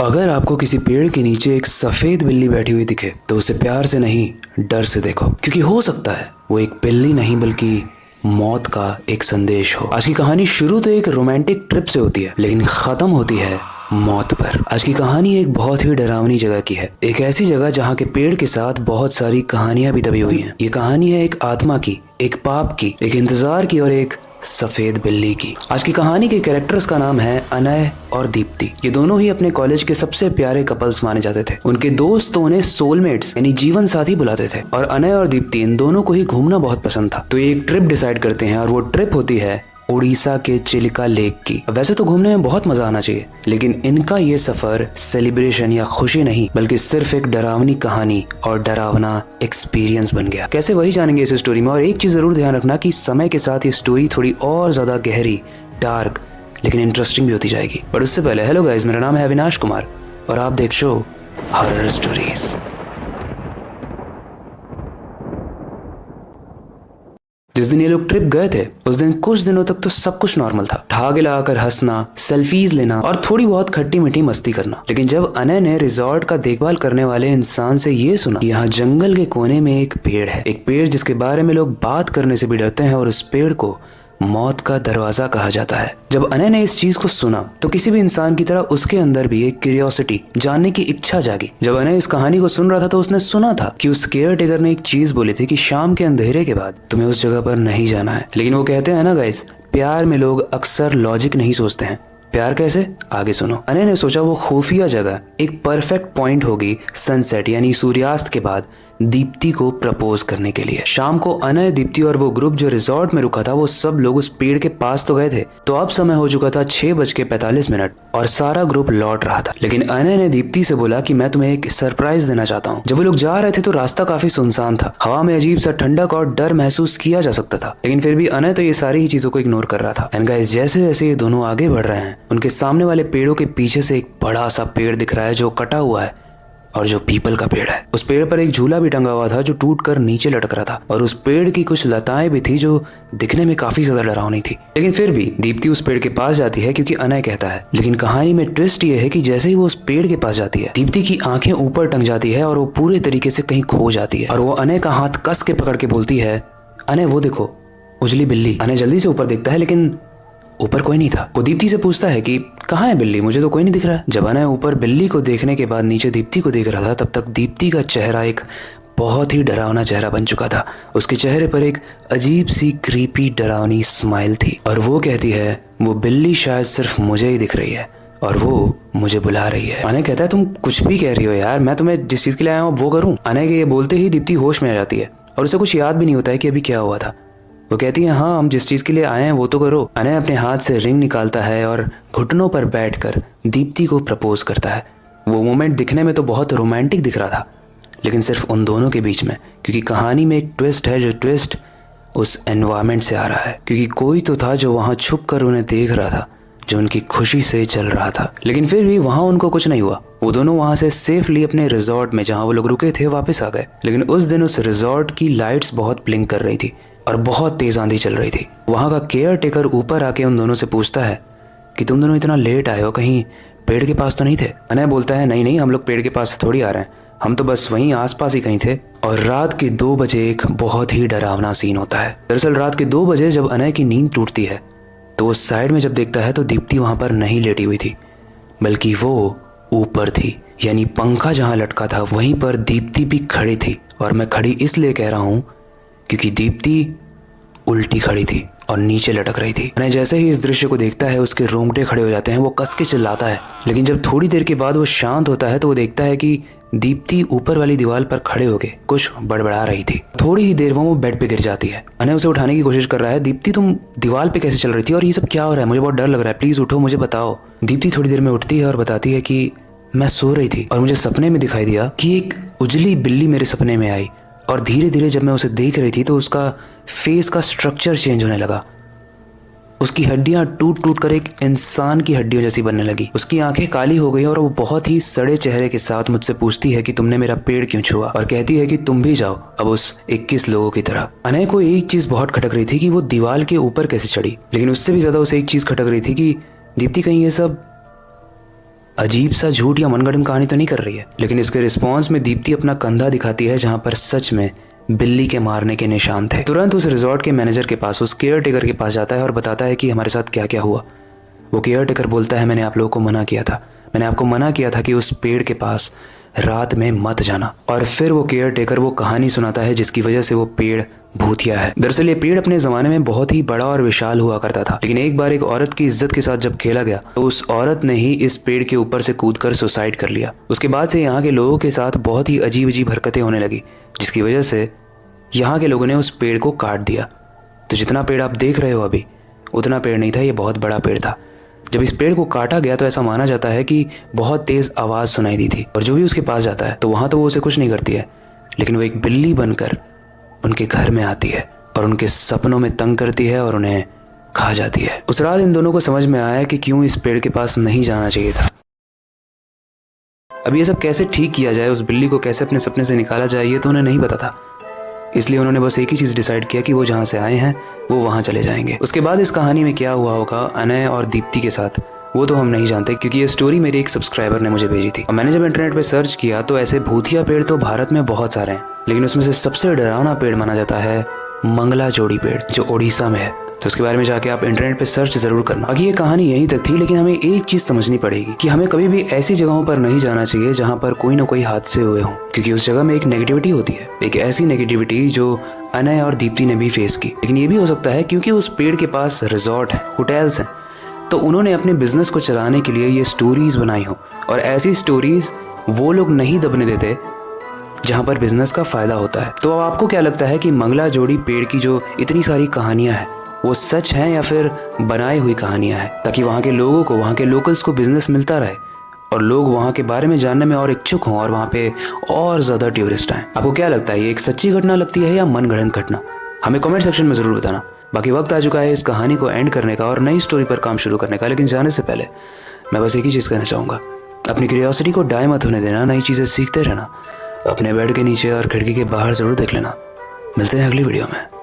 अगर आपको किसी पेड़ के नीचे एक सफेद बिल्ली बैठी हुई दिखे तो उसे प्यार से नहीं, डर से देखो, क्योंकि हो सकता है वो एक बिल्ली नहीं बल्कि मौत का एक संदेश हो। आज की कहानी शुरू तो एक रोमांटिक ट्रिप से होती है, लेकिन खत्म होती है मौत पर। आज की कहानी एक बहुत ही डरावनी जगह की है, एक ऐसी जगह जहाँ के पेड़ के साथ बहुत सारी कहानियां भी दबी हुई हैं। ये कहानी है एक आत्मा की, एक पाप की, एक इंतजार की और एक सफेद बिल्ली की। आज की कहानी के कैरेक्टर्स का नाम है अनय और दीप्ति। ये दोनों ही अपने कॉलेज के सबसे प्यारे कपल्स माने जाते थे। उनके दोस्त तो उन्हें सोलमेट्स यानी जीवन साथी बुलाते थे और अनय और दीप्ति इन दोनों को ही घूमना बहुत पसंद था। तो ये एक ट्रिप डिसाइड करते हैं और वो ट्रिप होती है उड़ीसा के चिलिका लेक की। वैसे तो घूमने में बहुत मजा आना चाहिए, लेकिन इनका ये सफर सेलिब्रेशन या खुशी नहीं बल्कि सिर्फ एक डरावनी कहानी और डरावना एक्सपीरियंस बन गया। कैसे, वही जानेंगे इस स्टोरी में। और एक चीज जरूर ध्यान रखना कि समय के साथ ये स्टोरी थोड़ी और ज्यादा गहरी, डार्क लेकिन इंटरेस्टिंग भी होती जाएगी। पर उससे पहले हेलो गाइस, मेरा नाम है अविनाश कुमार और आप देख शो हॉरर स्टोरीज। जिस दिन ये लोग ट्रिप गए थे उस दिन कुछ दिनों तक तो सब कुछ नॉर्मल था, ठहाके लगाकर हंसना, सेल्फीज लेना और थोड़ी बहुत खट्टी मीठी मस्ती करना। लेकिन जब अनय ने रिजॉर्ट का देखभाल करने वाले इंसान से ये सुना कि यहाँ जंगल के कोने में एक पेड़ है, एक पेड़ जिसके बारे में लोग बात करने से भी डरते हैं और उस पेड़ को मौत का दरवाजा कहा जाता है। जब अनय ने इस चीज को सुना तो किसी भी इंसान की तरह उसके अंदर भी एक क्यूरियोसिटी, जानने की इच्छा जागी। जब अनय इस कहानी को सुन रहा था तो उसने सुना था कि उस केयर टेकर ने एक चीज बोली थी कि शाम के अंधेरे के बाद तुम्हें उस जगह पर नहीं जाना है। लेकिन वो कहते हैं ना गाइस, प्यार में लोग अक्सर लॉजिक नहीं सोचते हैं। प्यार कैसे, आगे सुनो। अनय ने सोचा वो खुफिया जगह एक परफेक्ट पॉइंट होगी सनसेट यानी सूर्यास्त के बाद दीप्ति को प्रपोज करने के लिए। शाम को अनय, दीप्ति और वो ग्रुप जो रिजॉर्ट में रुका था वो सब लोग उस पेड़ के पास तो गए थे। तो अब समय हो चुका था 6:45 और सारा ग्रुप लौट रहा था। लेकिन अनय ने दीप्ति से बोला कि मैं तुम्हें एक सरप्राइज देना चाहता हूँ। जब वो लोग जा रहे थे तो रास्ता काफी सुनसान था, हवा में अजीब सा ठंडक और डर महसूस किया जा सकता था। लेकिन फिर भी अनय तो ये सारी ही चीजों को इग्नोर कर रहा था। एंड गाइस, जैसे जैसे ये दोनों आगे बढ़ रहे हैं उनके सामने वाले पेड़ों के पीछे से एक बड़ा सा पेड़ दिख रहा है जो कटा हुआ है और जो पीपल का पेड़ है। उस पेड़ पर एक झूला भी टंगा हुआ था जो टूटकर नीचे लटक रहा था और उस पेड़ की कुछ लताएं भी थी जो दिखने में काफी ज्यादा डरावनी थी। लेकिन फिर भी दीप्ति उस पेड़ के पास जाती है क्योंकि अनय कहता है। लेकिन कहानी में ट्विस्ट ये है कि जैसे ही वो उस पेड़ के पास जाती है दीप्ति की आंखें ऊपर टंग जाती है और वो पूरे तरीके से कहीं खो जाती है और वो अनय का हाथ कस के पकड़ के बोलती है, अनय वो देखो उजली बिल्ली। अनय जल्दी से ऊपर देखता है लेकिन ऊपर कोई नहीं था। वो दीप्ति से पूछता है कि कहाँ है बिल्ली, मुझे तो कोई नहीं दिख रहा है। जब अनय ऊपर बिल्ली को देखने के बाद नीचे दीप्ति को देख रहा था तब तक दीप्ति का चेहरा एक बहुत ही डरावना चेहरा बन चुका था। उसके चेहरे पर एक अजीब सी क्रीपी डरावनी स्माइल थी और वो कहती है वो बिल्ली शायद सिर्फ मुझे ही दिख रही है और वो मुझे बुला रही है। अनय कहता है तुम कुछ भी कह रही हो यार, मैं तुम्हें जिस चीज के लिए आया हूँ वो करूँ। अनय के ये बोलते ही दीप्ति होश में आ जाती है और उसे कुछ याद भी नहीं होता है कि अभी क्या हुआ था। वो कहती है हाँ, हम जिस चीज के लिए आए हैं वो तो करो। अनय अपने हाथ से रिंग निकालता है और घुटनों पर बैठकर दीप्ति को प्रपोज करता है। वो मोमेंट दिखने में तो बहुत रोमांटिक दिख रहा था, लेकिन सिर्फ उन दोनों के बीच में, क्योंकि कहानी में एक ट्विस्ट है जो ट्विस्ट उस एनवायरमेंट से आ रहा है। क्योंकि कोई तो था जो वहां छुप कर उन्हें देख रहा था, जो उनकी खुशी से चल रहा था। लेकिन फिर भी वहां उनको कुछ नहीं हुआ। वो दोनों वहां से सेफली अपने रिजॉर्ट में जहां वो लोग रुके थे वापस आ गए। लेकिन उस दिन उस रिजॉर्ट की लाइट्स बहुत ब्लिंक कर रही थी और बहुत तेज आंधी चल रही थी। वहां का केयर टेकर ऊपर आके उन दोनों से पूछता है कि तुम दोनों इतना लेट आए हो, कहीं पेड़ के पास तो नहीं थे। अनय बोलता है नहीं, हम लोग पेड़ के पास थोड़ी आ रहे हैं, हम तो बस वहीं आसपास ही कहीं थे। और रात के 2 बजे एक बहुत ही डरावना सीन होता है। दरअसल रात के 2 बजे जब अनय की नींद टूटती है तो उस साइड में जब देखता है तो दीप्ति वहां पर नहीं लेटी हुई थी, बल्कि वो ऊपर थी। यानी पंखा जहां लटका था वहीं पर दीप्ति भी खड़ी थी। और मैं खड़ी इसलिए कह रहा हूं क्योंकि दीप्ति उल्टी खड़ी थी और नीचे लटक रही थी। अनय जैसे ही इस दृश्य को देखता है उसके रोंगटे खड़े हो जाते हैं, वो कस के चिल्लाता है। लेकिन जब थोड़ी देर के बाद वो शांत होता है तो वो देखता है कि दीप्ति ऊपर वाली दीवार पर खड़े होके कुछ बड़बड़ा रही थी। थोड़ी ही देर वो बेड पे गिर जाती है। अनय उसे उठाने की कोशिश कर रहा है, दीप्ति तुम दीवार पे कैसे चल रही थी और ये सब क्या हो रहा है, मुझे बहुत डर लग रहा है, प्लीज उठो, मुझे बताओ। दीप्ति थोड़ी देर में उठती है और बताती है कि मैं सो रही थी और मुझे सपने में दिखाई दिया कि एक उजली बिल्ली मेरे सपने में आई और धीरे धीरे जब मैं उसे देख रही थी तो उसका फेस का स्ट्रक्चर चेंज होने लगा। उसकी हड्डियां टूट टूट कर एक इंसान की हड्डियों जैसी बनने लगी। उसकी आंखें काली हो गई और वो बहुत ही सड़े चेहरे के साथ मुझसे पूछती है कि तुमने मेरा पेड़ क्यों छुआ, और कहती है कि तुम भी जाओ अब उस 21 लोगों की तरह। अनय को एक चीज बहुत खटक रही थी कि वो दीवार के ऊपर कैसे चढ़ी, लेकिन उससे भी ज्यादा उसे एक चीज खटक रही थी कि दीप्ति कहीं ये सब अजीब सा झूठ या मनगढ़ंत कहानी तो नहीं कर रही है। लेकिन इसके रिस्पॉन्स में दीप्ति अपना कंधा दिखाती है जहाँ पर सच में बिल्ली के मारने के निशान थे। तुरंत उस रिजॉर्ट के मैनेजर के पास, उस केयर टेकर के पास जाता है और बताता है कि हमारे साथ क्या क्या हुआ। वो केयर टेकर बोलता है, मैंने आप लोगों को मना किया था, मैंने आपको मना किया था कि उस पेड़ के पास रात में मत जाना। और फिर वो केयर टेकर वो कहानी सुनाता है जिसकी वजह से वो पेड़ भूतिया है। दरअसल ये पेड़ अपने जमाने में बहुत ही बड़ा और विशाल हुआ करता था, लेकिन एक बार एक औरत की इज्जत के साथ जब खेला गया तो उस औरत ने ही इस पेड़ के ऊपर से कूदकर सुसाइड कर लिया। उसके बाद से यहाँ के लोगों के साथ बहुत ही अजीब अजीब हरकतें होने लगी, जिसकी वजह से यहाँ के लोगों ने उस पेड़ को काट दिया। तो जितना पेड़ आप देख रहे हो अभी, उतना पेड़ नहीं था, ये बहुत बड़ा पेड़ था। जब इस पेड़ को काटा गया तो ऐसा माना जाता है कि बहुत तेज आवाज सुनाई दी थी, और जो भी उसके पास जाता है तो वहां तो वो उसे कुछ नहीं करती है, लेकिन वो एक बिल्ली बनकर उनके घर में आती है और उनके सपनों में तंग करती है और उन्हें खा जाती है। उस रात इन दोनों को समझ में आया कि क्यों इस पेड़ के पास नहीं जाना चाहिए था। अब ये सब कैसे ठीक किया जाए, उस बिल्ली को कैसे अपने सपने से निकाला जाए, ये तो उन्हें नहीं पता था। इसलिए उन्होंने बस एक ही चीज़ डिसाइड किया कि वो जहाँ से आए हैं वो वहाँ चले जाएंगे। उसके बाद इस कहानी में क्या हुआ होगा अनय और दीप्ति के साथ, वो तो हम नहीं जानते, क्योंकि ये स्टोरी मेरे एक सब्सक्राइबर ने मुझे भेजी थी। और मैंने जब इंटरनेट पे सर्च किया तो ऐसे भूतिया पेड़ तो भारत में बहुत सारे हैं, लेकिन उसमें से सबसे डरावना पेड़ माना जाता है मंगलाजोड़ी पेड़, जो ओडिशा में है। तो उसके बारे में जाके आप इंटरनेट पे सर्च जरूर करना। बाकी ये कहानी यहीं तक थी, लेकिन हमें एक चीज समझनी पड़ेगी कि हमें कभी भी ऐसी जगहों पर नहीं जाना चाहिए जहाँ पर कोई ना कोई हादसे हुए हों, क्योंकि उस जगह में एक नेगेटिविटी होती है, एक ऐसी नेगेटिविटी जो अनय और दीप्ति ने भी फेस की। लेकिन ये भी हो सकता है क्योंकि उस पेड़ के पास रिजॉर्ट है, होटल्स हैं, तो उन्होंने अपने बिजनेस को चलाने के लिए ये स्टोरीज बनाई हो। और ऐसी स्टोरीज वो लोग नहीं दबने देते जहाँ पर बिजनेस का फायदा होता है। तो अब आपको क्या लगता है कि मंगलाजोड़ी पेड़ की जो इतनी सारी कहानियां हैं वो सच हैं या फिर बनाई हुई कहानियां हैं, ताकि वहाँ के लोगों को, वहाँ के लोकल्स को बिजनेस मिलता रहे और लोग वहाँ के बारे में जानने में और इच्छुक हों और वहाँ पे और ज़्यादा टूरिस्ट आए? आपको क्या लगता है, ये एक सच्ची घटना लगती है या मनगढ़ंत घटना? हमें कमेंट सेक्शन में ज़रूर बताना। बाकी वक्त आ चुका है इस कहानी को एंड करने का और नई स्टोरी पर काम शुरू करने का, लेकिन जाने से पहले मैं बस एक ही चीज़ कहना चाहूँगा, अपनी क्यूरियोसिटी को डाई मत होने देना, नई चीज़ें सीखते रहना, अपने बेड के नीचे और खिड़की के बाहर ज़रूर देख लेना। मिलते हैं अगली वीडियो में।